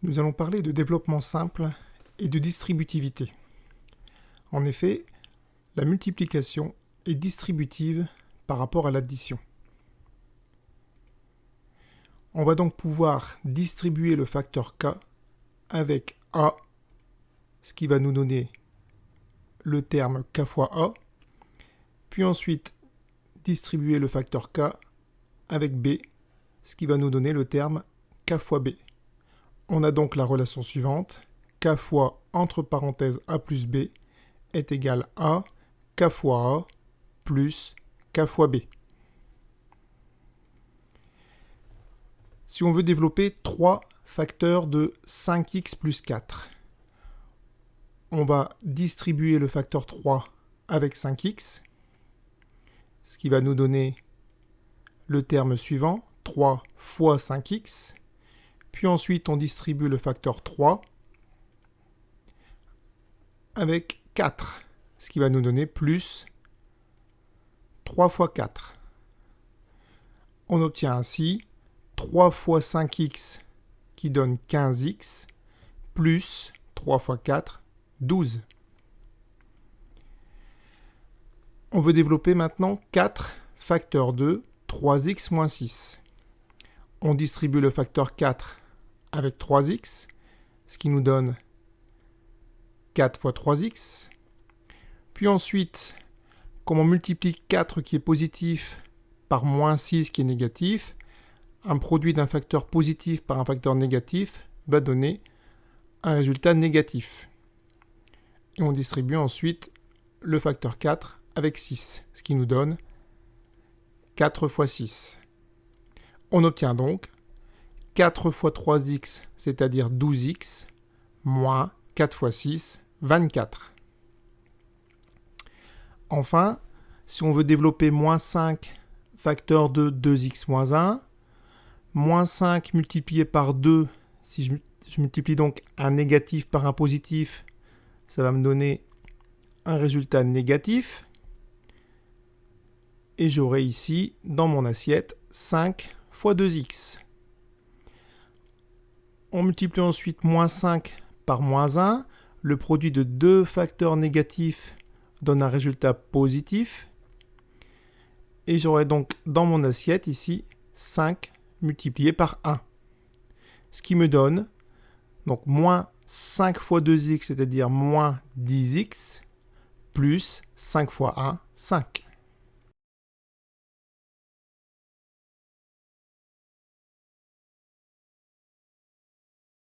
Nous allons parler de développement simple et de distributivité. En effet, la multiplication est distributive par rapport à l'addition. On va donc pouvoir distribuer le facteur k avec a, ce qui va nous donner le terme k fois a, puis ensuite distribuer le facteur k avec b, ce qui va nous donner le terme k fois b. On a donc la relation suivante, k fois entre parenthèses a plus b est égal à k fois a plus k fois b. Si on veut développer 3 facteurs de 5x plus 4, on va distribuer le facteur 3 avec 5x, ce qui va nous donner le terme suivant, 3 fois 5x. Puis ensuite, on distribue le facteur 3 avec 4, ce qui va nous donner plus 3 fois 4. On obtient ainsi 3 fois 5x qui donne 15x, plus 3 fois 4, 12. On veut développer maintenant 4 facteurs de 3x moins 6. On distribue le facteur 4 avec 3x, ce qui nous donne 4 fois 3x. Puis ensuite, comme on multiplie 4 qui est positif par moins 6 qui est négatif, un produit d'un facteur positif par un facteur négatif va donner un résultat négatif. Et on distribue ensuite le facteur 4 avec 6, ce qui nous donne 4 fois 6. On obtient donc 4 fois 3x, c'est-à-dire 12x, moins 4 fois 6, 24. Enfin, si on veut développer moins 5 facteur de 2x moins 1, moins 5 multiplié par 2, si je multiplie donc un négatif par un positif, ça va me donner un résultat négatif. Et j'aurai ici, dans mon assiette, 5 fois 2x. On multiplie ensuite moins 5 par moins 1. Le produit de deux facteurs négatifs donne un résultat positif. Et j'aurai donc dans mon assiette ici 5 multiplié par 1. Ce qui me donne donc moins 5 fois 2x, c'est-à-dire moins 10x, plus 5 fois 1, 5.